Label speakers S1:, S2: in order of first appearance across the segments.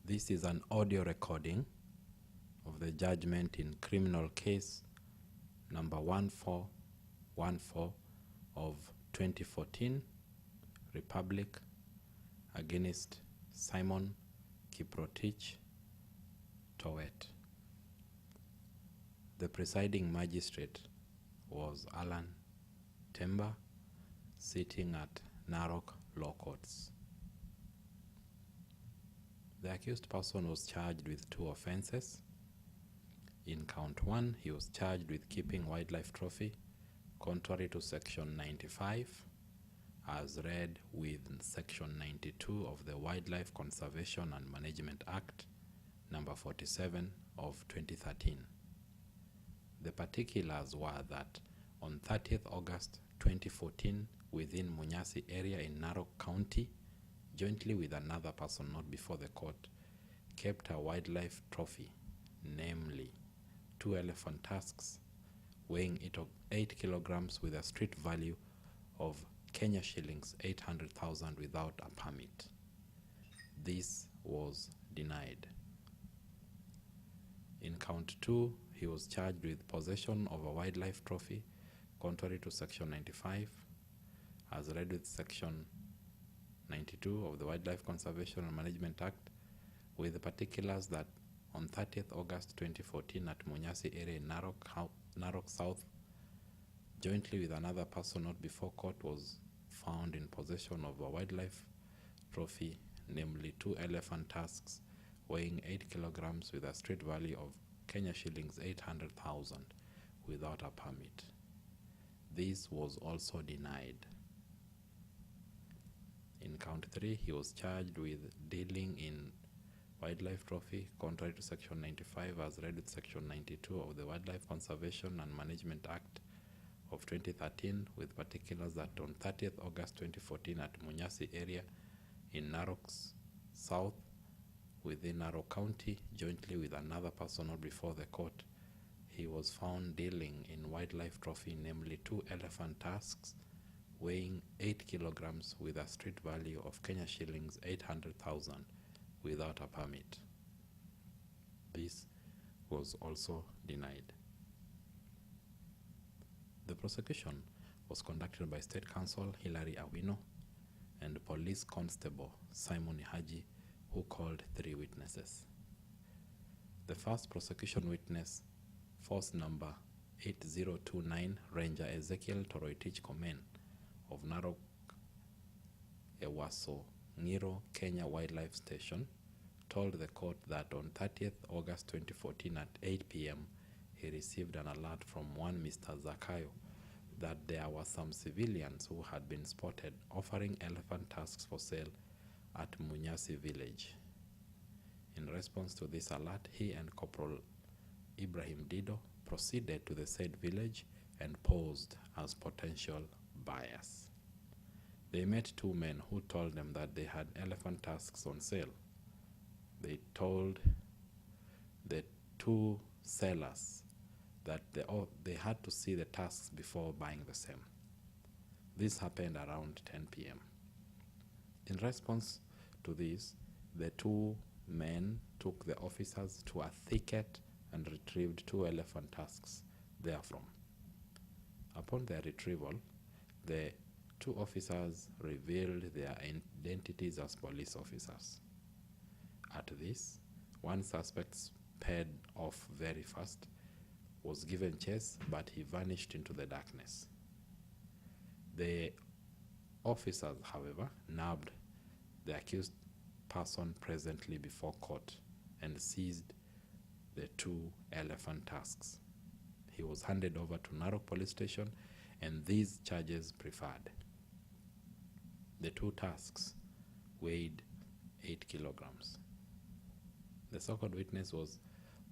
S1: This is an audio recording of the judgment in criminal case number 1414 of 2014, Republic against Simon Kiprotich, Towett. The presiding magistrate was Allan Temba, sitting at Narok Law Courts. The accused person was charged with 2 offenses. In count 1, he was charged with keeping wildlife trophy contrary to section 95, as read with section 92 of the Wildlife Conservation and Management Act number 47 of 2013. The particulars were that on 30th August 2014, within Munyasi area in Narok County, jointly with another person not before the court, kept a wildlife trophy, namely 2 elephant tusks weighing 8 kilograms with a street value of Kenya shillings 800,000 without a permit. This was denied. In count 2, he was charged with possession of a wildlife trophy contrary to section 95, as read with section 92 of the Wildlife Conservation and Management Act, with the particulars that on 30th August 2014 at Munyasi area in Narok South, jointly with another person not before court, was found in possession of a wildlife trophy, namely 2 elephant tusks weighing 8 kilograms with a street value of Kenya shillings 800,000 without a permit. This was also denied. In count 3, he was charged with dealing in wildlife trophy contrary to section 95 as read with section 92 of the Wildlife Conservation and Management Act of 2013, with particulars that on 30th August 2014 at Munyasi area in Narok South within Narok County, jointly with another person not before the court, he was found dealing in wildlife trophy, namely 2 elephant tusks weighing 8 kilograms with a street value of Kenya shillings 800,000 without a permit. This was also denied. The prosecution was conducted by State Counsel Hilary Awino and Police Constable Simon Haji, who called 3 witnesses. The first prosecution witness, force number 8029, Ranger Ezekiel Toroitich Komen of Narok Ewaso Ngiro Kenya Wildlife Station, told the court that on 30th August 2014 at 8 p.m. he received an alert from one Mr. Zakayo that there were some civilians who had been spotted offering elephant tusks for sale at Munyasi village. In response to this alert, he and Corporal Ibrahim Dido proceeded to the said village and posed as potential buyers. They met 2 men who told them that they had elephant tusks on sale. They told the 2 sellers that they had to see the tusks before buying the same. This happened around 10 p.m. In response to this, the 2 men took the officers to a thicket and retrieved 2 elephant tusks therefrom. Upon their retrieval, the 2 officers revealed their identities as police officers. At this, one suspect sped off very fast, was given chase, but he vanished into the darkness. The officers, however, nabbed the accused person presently before court and seized the 2 elephant tusks. He was handed over to Narok Police Station and these charges preferred. The 2 tusks weighed 8 kilograms. The so-called witness was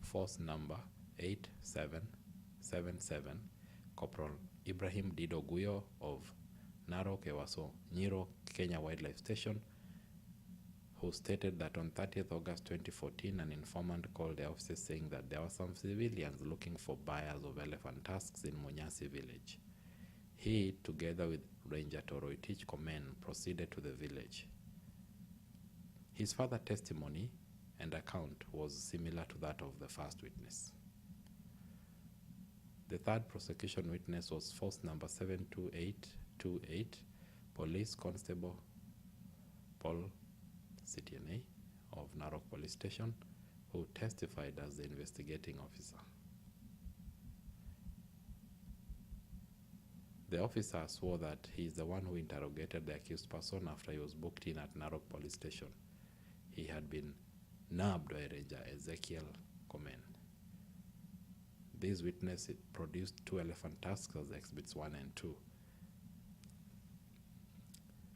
S1: force number 8777, Corporal Ibrahim Dido Guyo of Narok Ewaso Nyiro Kenya Wildlife Station, who stated that on 30th August 2014, an informant called the officers saying that there were some civilians looking for buyers of elephant tusks in Munyasi village. He, together with Ranger Toroitich Komen, proceeded to the village. His further testimony and account was similar to that of the first witness. The third prosecution witness was force number 72828, Police Constable Paul CTNA of Narok Police Station, who testified as the investigating officer. The officer swore that he is the one who interrogated the accused person after he was booked in at Narok Police Station. He had been nabbed by Ranger Ezekiel Komen. These witnesses produced 2 elephant tusks as exhibits 1 and 2.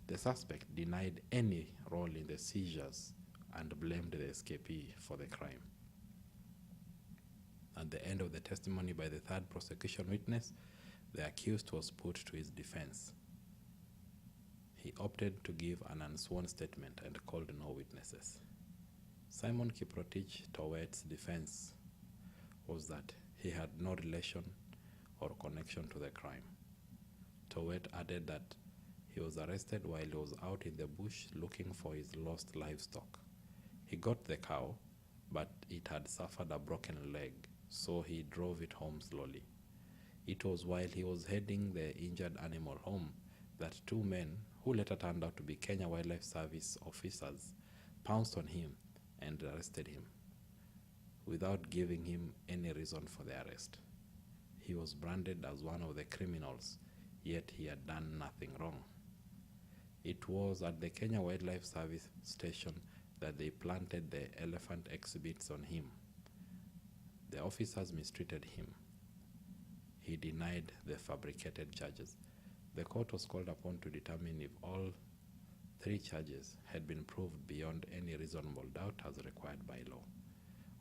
S1: The suspect denied any role in the seizures and blamed the escapee for the crime. At the end of the testimony by the third prosecution witness, the accused was put to his defense. He opted to give an unsworn statement and called no witnesses. Simon Kiprotich Towett's defense was that he had no relation or connection to the crime. Towett added that he was arrested while he was out in the bush looking for his lost livestock. He got the cow, but it had suffered a broken leg, so he drove it home slowly. It was while he was heading the injured animal home that 2 men, who later turned out to be Kenya Wildlife Service officers, pounced on him and arrested him without giving him any reason for the arrest. He was branded as one of the criminals, yet he had done nothing wrong. It was at the Kenya Wildlife Service station that they planted the elephant exhibits on him. The officers mistreated him. He denied the fabricated charges. The court was called upon to determine if all 3 charges had been proved beyond any reasonable doubt as required by law.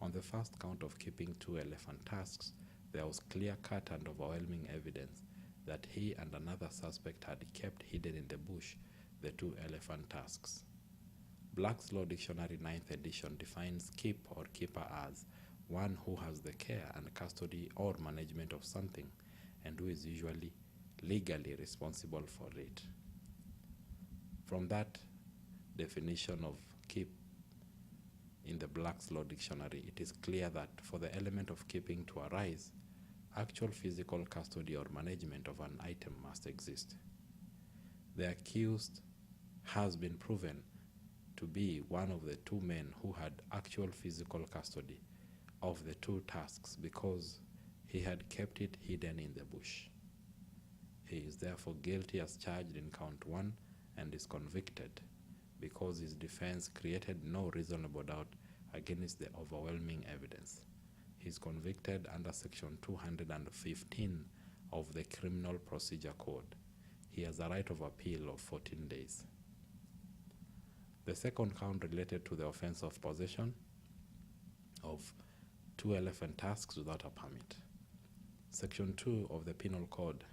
S1: On the first count of keeping 2 elephant tusks, there was clear-cut and overwhelming evidence that he and another suspect had kept hidden in the bush the 2 elephant tusks. Black's Law Dictionary 9th edition defines keep or keeper as one who has the care and custody or management of something and who is usually legally responsible for it. From that definition of keep in the Black's Law Dictionary, it is clear that for the element of keeping to arise, actual physical custody or management of an item must exist. The accused has been proven to be one of the 2 men who had actual physical custody of the 2 tusks because he had kept it hidden in the bush. He is therefore guilty as charged in count 1 and is convicted because his defense created no reasonable doubt against the overwhelming evidence. He is convicted under section 215 of the Criminal Procedure Code. He has a right of appeal of 14 days. The second count related to the offense of possession of 2 elephant tusks without a permit. Section 2 of the Penal Code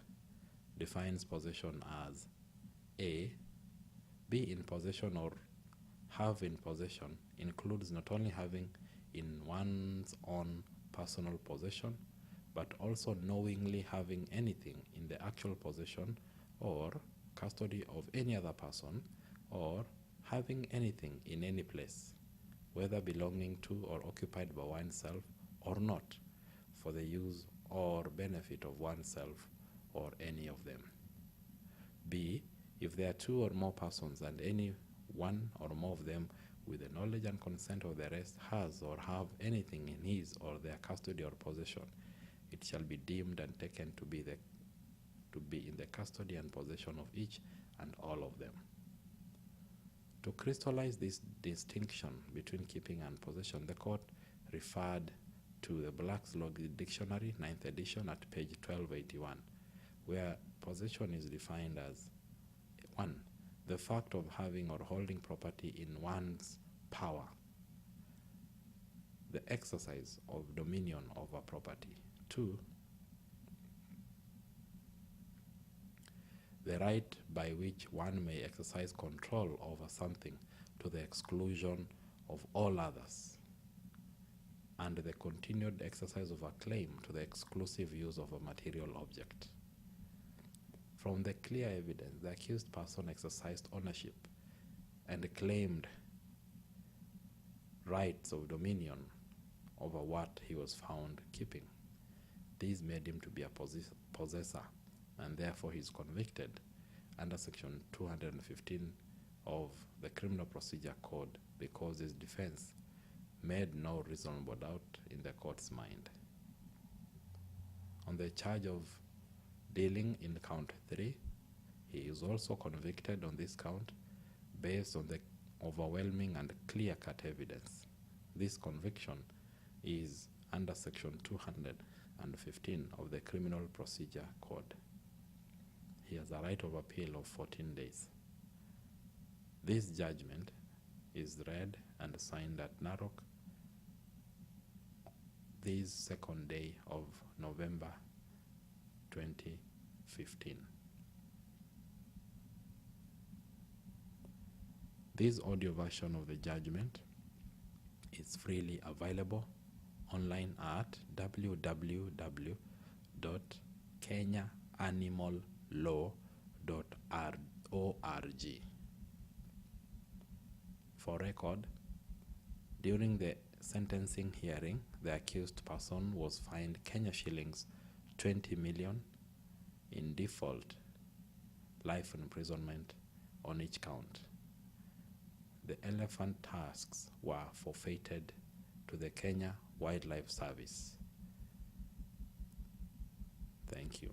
S1: defines possession as A. Be in possession or have in possession includes not only having in one's own personal possession, but also knowingly having anything in the actual possession or custody of any other person, or having anything in any place, whether belonging to or occupied by oneself or not, for the use or benefit of oneself or any of them. B. If there are 2 or more persons and any one or more of them with the knowledge and consent of the rest has or have anything in his or their custody or possession, it shall be deemed and taken to be in the custody and possession of each and all of them. To crystallize this distinction between keeping and possession, the court referred to the Black's Law Dictionary 9th edition at page 1281, where possession is defined as 1. The fact of having or holding property in one's power, the exercise of dominion over property. 2. The right by which one may exercise control over something to the exclusion of all others, and the continued exercise of a claim to the exclusive use of a material object. From the clear evidence, the accused person exercised ownership and claimed rights of dominion over what he was found keeping. This made him to be a possessor, and therefore he is convicted under section 215 of the Criminal Procedure Code because his defense made no reasonable doubt in the court's mind. On the charge of dealing in count 3, he is also convicted on this count based on the overwhelming and clear-cut evidence. This conviction is under section 215 of the Criminal Procedure Code. He has a right of appeal of 14 days. This judgment is read and signed at Narok this second day of November 2015. This audio version of the judgment is freely available online at www.kenyaanimallaw.org. For record, during the sentencing hearing, the accused person was fined Kenya shillings 20 million in default life imprisonment on each count. The elephant tusks were forfeited to the Kenya Wildlife Service. Thank you.